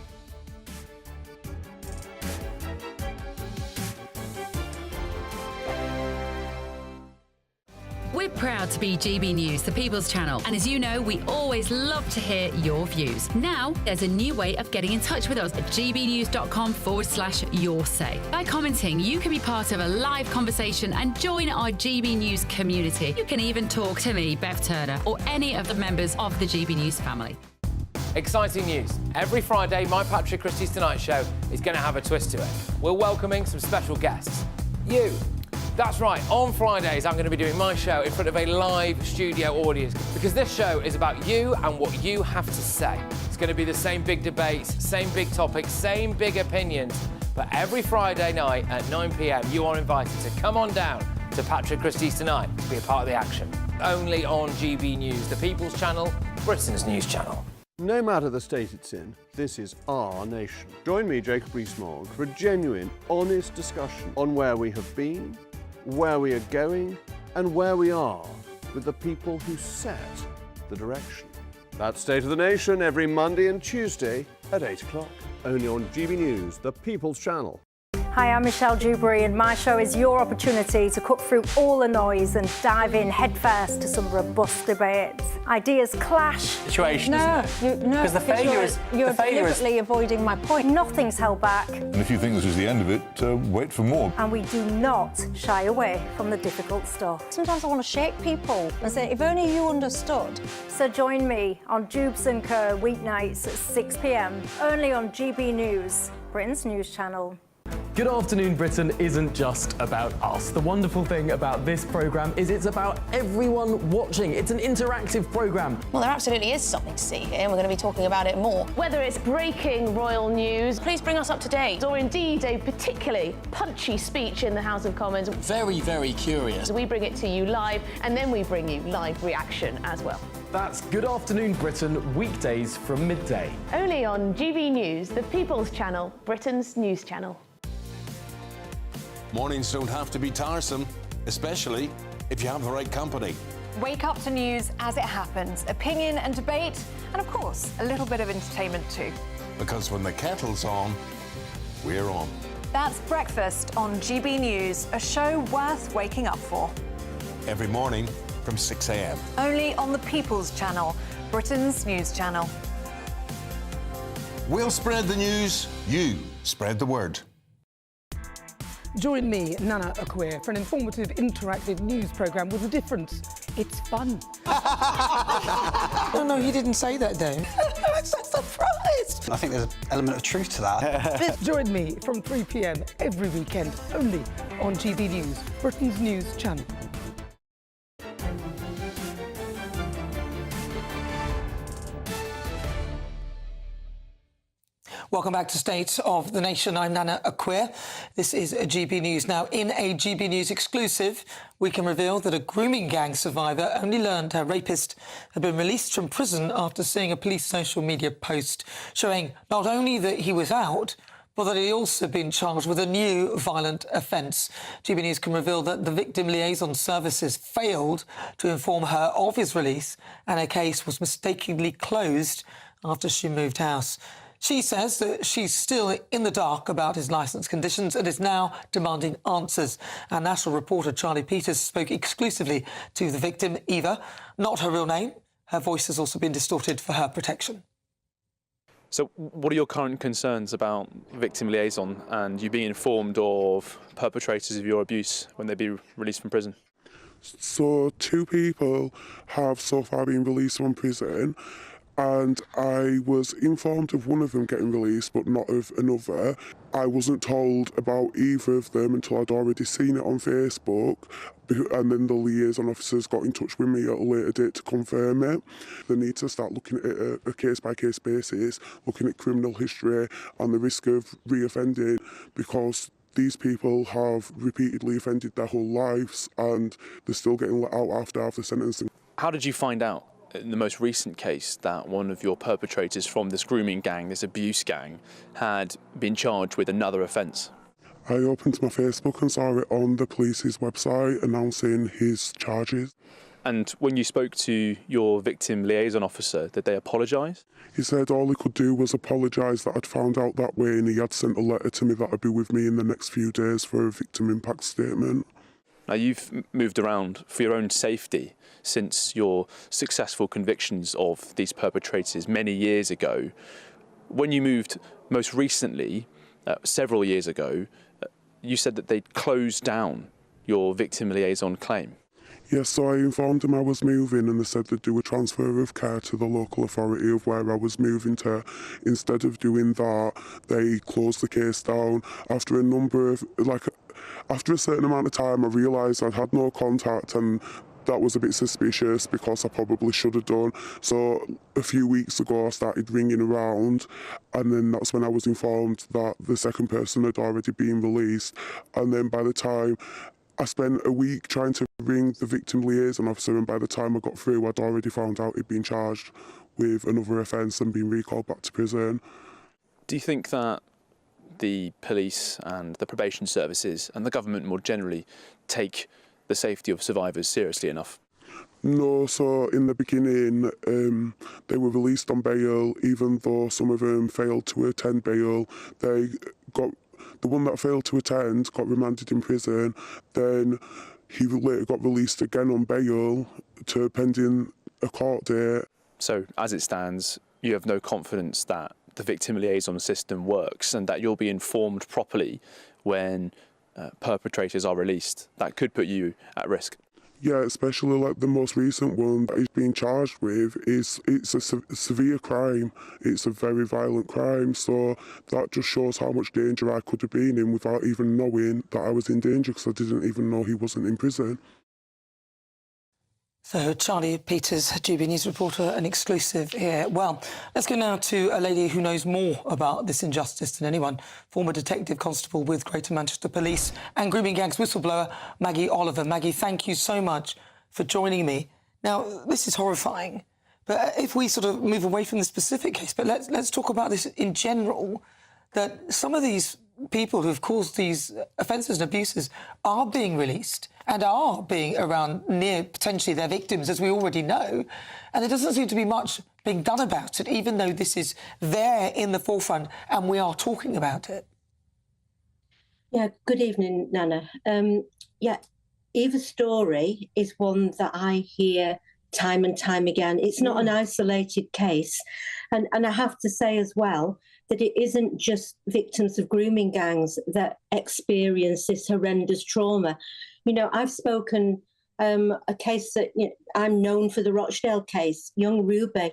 We're proud to be GB News, the People's Channel. And as you know, we always love to hear your views. Now, there's a new way of getting in touch with us at gbnews.com/your say. By commenting, you can be part of a live conversation and join our GB News community. You can even talk to me, Bev Turner, or any of the members of the GB News family. Exciting news. Every Friday, my Patrick Christie's Tonight Show is going to have a twist to it. We're welcoming some special guests. You. That's right, on Fridays I'm going to be doing my show in front of a live studio audience because this show is about you and what you have to say. It's going to be the same big debates, same big topics, same big opinions, but every Friday night at 9 p.m. you are invited to come on down to Patrick Christie's Tonight to be a part of the action. Only on GB News, the People's Channel, Britain's news channel. No matter the state it's in, this is our nation. Join me, Jacob Rees-Mogg, for a genuine, honest discussion on where we have been, where we are going, and where we are with the people who set the direction. That's State of the Nation every Monday and Tuesday at 8 o'clock, only on GB News, the People's Channel. Hi, I'm Michelle Dewberry, and my show is your opportunity to cut through all the noise and dive in headfirst to some robust debates. Ideas clash. Situation, No, Because the failure is... You're deliberately avoiding my point. Nothing's held back. And if you think this is the end of it, wait for more. And we do not shy away from the difficult stuff. Sometimes I want to shake people and say, if only you understood. So join me on Jubes & Co. weeknights at 6 p.m, only on GB News, Britain's news channel. Good Afternoon Britain isn't just about us. The wonderful thing about this programme is it's about everyone watching. It's an interactive programme. Well, there absolutely is something to see here, and we're going to be talking about it more. Whether it's breaking royal news, please bring us up to date, or indeed a particularly punchy speech in the House of Commons. Very, very curious. We bring it to you live, and then we bring you live reaction as well. That's Good Afternoon Britain, weekdays from midday. Only on GB News, the People's Channel, Britain's news channel. Mornings don't have to be tiresome, especially if you have the right company. Wake up to news as it happens, opinion and debate, and of course, a little bit of entertainment too. Because when the kettle's on, we're on. That's Breakfast on GB News, a show worth waking up for. Every morning from 6 a.m. Only on the People's Channel, Britain's news channel. We'll spread the news, you spread the word. Join me, Nana Akwe, for an informative, interactive news programme with a difference. It's fun. No, he didn't say that, though. I'm so surprised. I think there's an element of truth to that. Join me from 3 p.m. every weekend, only on GB News, Britain's news channel. Welcome back to State of the Nation. I'm Nana Akweer. This is GB News. Now, in a GB News exclusive, we can reveal that a grooming gang survivor only learned her rapist had been released from prison after seeing a police social media post showing not only that he was out, but that he'd also been charged with a new violent offence. GB News can reveal that the victim liaison services failed to inform her of his release, and her case was mistakenly closed after she moved house. She says that she's still in the dark about his licence conditions and is now demanding answers. Our national reporter Charlie Peters spoke exclusively to the victim, Eva, not her real name. Her voice has also been distorted for her protection. So what are your current concerns about victim liaison and you being informed of perpetrators of your abuse when they be released from prison? So 2 people have so far been released from prison, and I was informed of one of them getting released but not of another. I wasn't told about either of them until I'd already seen it on Facebook, and then the liaison officers got in touch with me at a later date to confirm it. They need to start looking at it a case-by-case basis, looking at criminal history and the risk of reoffending, because these people have repeatedly offended their whole lives and they're still getting let out after sentencing. How did you find out in the most recent case that one of your perpetrators from this grooming gang, this abuse gang, had been charged with another offence? I opened my Facebook and saw it on the police's website announcing his charges. And when you spoke to your victim liaison officer, did they apologise? He said all he could do was apologise that I'd found out that way, and he had sent a letter to me that would be with me in the next few days for a victim impact statement. Now, you've moved around for your own safety since your successful convictions of these perpetrators many years ago. When you moved most recently, several years ago, you said that they'd closed down your victim liaison claim. Yes, so I informed them I was moving, and they said they'd do a transfer of care to the local authority of where I was moving to. Instead of doing that, they closed the case down. After a certain amount of time, I realised I'd had no contact, and that was a bit suspicious because I probably should have done. So a few weeks ago, I started ringing around, and then that's when I was informed that the second person had already been released. And then by the time I spent a week trying to ring the victim liaison officer, and by the time I got through, I'd already found out he'd been charged with another offence and been recalled back to prison. Do you think that the police and the probation services and the government more generally take the safety of survivors seriously enough? No, so in the beginning, they were released on bail, even though some of them failed to attend bail. The one that failed to attend got remanded in prison. Then he later got released again on bail to pending a court date. So, as it stands, you have no confidence that the victim liaison system works and that you'll be informed properly when perpetrators are released. That could put you at risk. Yeah, especially like the most recent one that he's being charged with it's a severe crime. It's a very violent crime, so that just shows how much danger I could have been in without even knowing that I was in danger, because I didn't even know he wasn't in prison. So, Charlie Peters, GB News reporter, an exclusive here. Well, let's go now to a lady who knows more about this injustice than anyone. Former Detective Constable with Greater Manchester Police and grooming gangs whistleblower Maggie Oliver. Maggie, thank you so much for joining me. Now, this is horrifying, but if we sort of move away from the specific case, but let's talk about this in general, that some of these people who have caused these offences and abuses are being released and are being around near potentially their victims, as we already know. And there doesn't seem to be much being done about it, even though this is there in the forefront and we are talking about it. Yeah, good evening, Nana. Eva's story is one that I hear time and time again. It's not an isolated case. And I have to say as well that it isn't just victims of grooming gangs that experience this horrendous trauma. You know, I've spoken a case that I'm known for, the Rochdale case, young Ruby.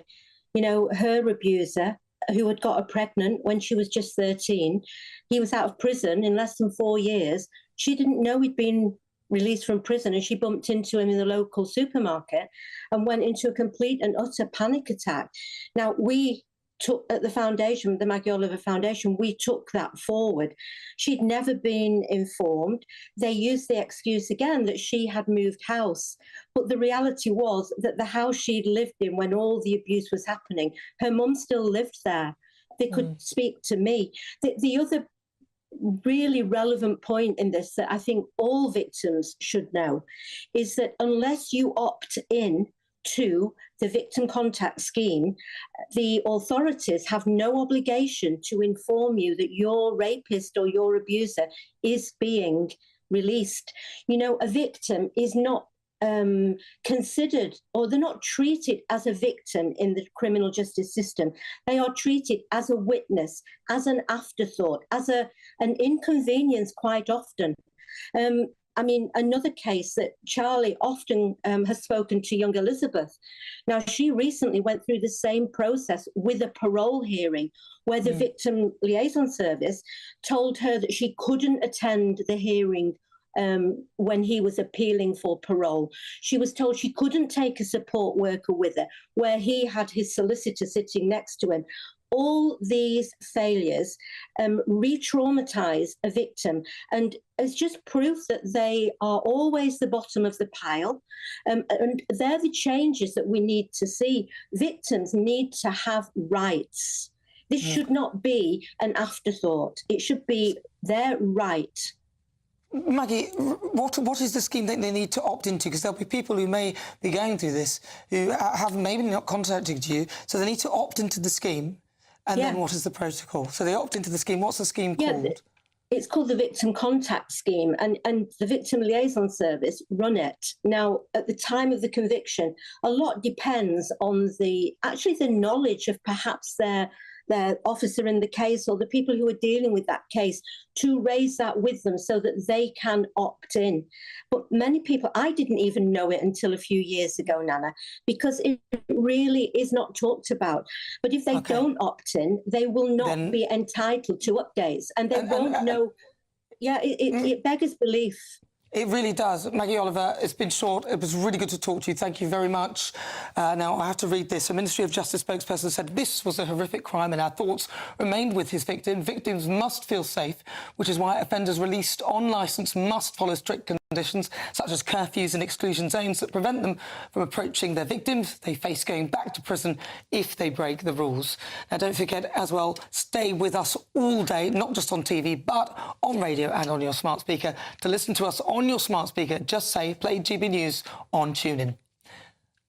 You know, her abuser, who had got her pregnant when she was just 13, he was out of prison in less than 4 years. She didn't know he'd been released from prison, and she bumped into him in the local supermarket and went into a complete and utter panic attack. Now, we took at the foundation, the Maggie Oliver Foundation, we took that forward. She'd never been informed. They used the excuse again that she had moved house. But the reality was that the house she'd lived in when all the abuse was happening, her mum still lived there. They could speak to me. The other really relevant point in this that I think all victims should know is that unless you opt in to the victim contact scheme, the authorities have no obligation to inform you that your rapist or your abuser is being released. You know, a victim is not considered, or they're not treated as a victim in the criminal justice system. They are treated as a witness, as an afterthought, as an inconvenience quite often. I mean, another case that Charlie often has spoken to young Elizabeth. Now, she recently went through the same process with a parole hearing where the Victim Liaison Service told her that she couldn't attend the hearing when he was appealing for parole. She was told she couldn't take a support worker with her, where he had his solicitor sitting next to him. All these failures re-traumatise a victim, and it's just proof that they are always the bottom of the pile. And they're the changes that we need to see. Victims need to have rights. This should not be an afterthought. It should be their right. Maggie, what is the scheme that they need to opt into? Because there'll be people who may be going through this who have maybe not contacted you, so they need to opt into the scheme. And then what is the protocol? So they opt into the scheme. What's the scheme called? It's called the Victim Contact Scheme, and the Victim Liaison Service run it. Now, at the time of the conviction, a lot depends on the knowledge of perhaps their officer in the case or the people who are dealing with that case to raise that with them so that they can opt in. But many people, I didn't even know it until a few years ago, Nana, because it really is not talked about. But if they don't opt in, they will not be entitled to updates, and they won't know. Yeah, it beggars belief. It really does. Maggie Oliver, it's been short. It was really good to talk to you. Thank you very much. Now, I have to read this. A Ministry of Justice spokesperson said this was a horrific crime and our thoughts remained with his victim. Victims must feel safe, which is why offenders released on licence must follow strict conditions, such as curfews and exclusion zones that prevent them from approaching their victims. They face going back to prison if they break the rules. Now, don't forget as well, stay with us all day, not just on TV, but on radio and on your smart speaker. To listen to us on your smart speaker, just say play GB News on TuneIn.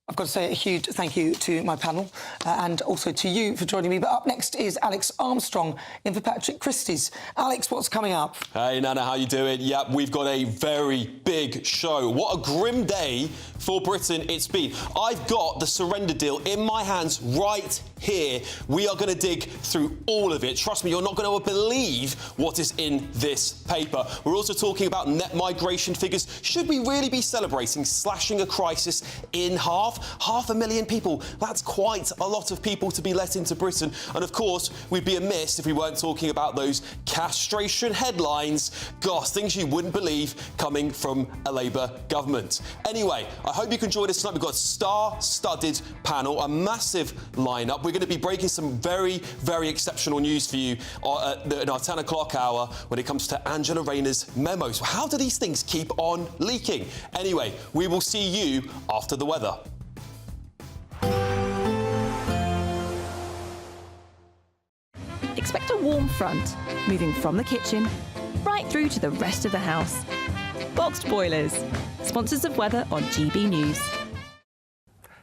I've got to say a huge thank you to my panel and also to you for joining me. But up next is Alex Armstrong in for Patrick Christie's. Alex, what's coming up? Hey, Nana, how you doing? Yep, we've got a very big show. What a grim day for Britain it's been. I've got the surrender deal in my hands right here. We are going to dig through all of it. Trust me, you're not going to believe what is in this paper. We're also talking about net migration figures. Should we really be celebrating slashing a crisis in half? 500,000 people. That's quite a lot of people to be let into Britain. And of course, we'd be amiss if we weren't talking about those castration headlines. Gosh, things you wouldn't believe coming from a Labour government. Anyway, I hope you can join us tonight. We've got a star-studded panel, a massive lineup. We're going to be breaking some very, very exceptional news for you in our 10 o'clock hour when it comes to Angela Rayner's memos. How do these things keep on leaking? Anyway, we will see you after the weather. Expect a warm front, moving from the kitchen right through to the rest of the house. Boxed Boilers, sponsors of weather on GB News.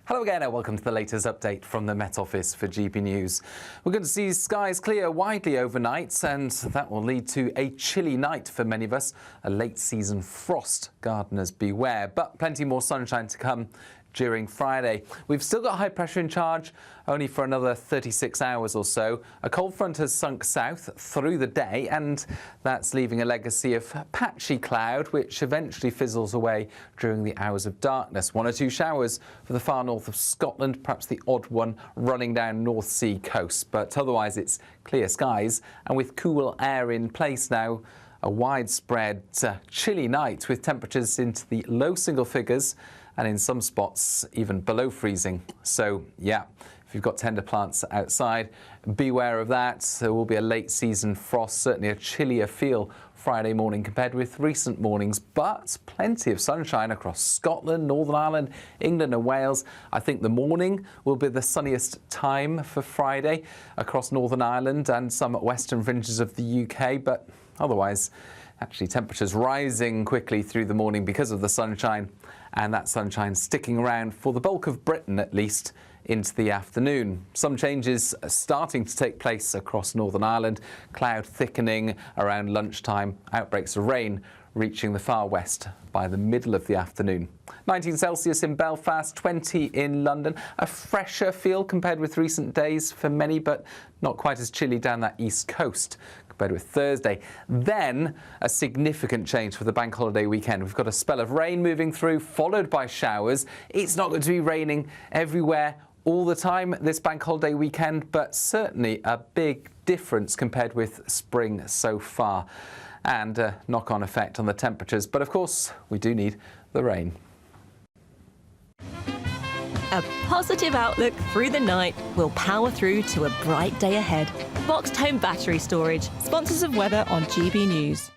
Hello again and welcome to the latest update from the Met Office for GB News. We're going to see skies clear widely overnight, and that will lead to a chilly night for many of us. A late season frost, gardeners beware, but plenty more sunshine to come during Friday. We've still got high pressure in charge only for another 36 hours or so. A cold front has sunk south through the day, and that's leaving a legacy of patchy cloud which eventually fizzles away during the hours of darkness. 1 or 2 showers for the far north of Scotland, perhaps the odd one running down North Sea coast, but otherwise it's clear skies and with cool air in place now. A widespread chilly night with temperatures into the low single figures and in some spots even below freezing. So yeah, If you've got tender plants outside, beware of that. There will be a late season frost, certainly a chillier feel Friday morning compared with recent mornings, but plenty of sunshine across Scotland, Northern Ireland, England and Wales. I think the morning will be the sunniest time for Friday across Northern Ireland and some western fringes of the UK, but otherwise, actually temperatures rising quickly through the morning because of the sunshine, and that sunshine sticking around for the bulk of Britain at least into the afternoon. Some changes are starting to take place across Northern Ireland. Cloud thickening around lunchtime, outbreaks of rain reaching the far west by the middle of the afternoon. 19 Celsius in Belfast, 20 in London. A fresher feel compared with recent days for many, but not quite as chilly down that east coast compared with Thursday. Then a significant change for the bank holiday weekend. We've got a spell of rain moving through, followed by showers. It's not going to be raining everywhere all the time this bank holiday weekend, but certainly a big difference compared with spring so far, and a knock-on effect on the temperatures. But of course, we do need the rain. A positive outlook through the night will power through to a bright day ahead. Boxed Home Battery Storage, sponsors of weather on GB News.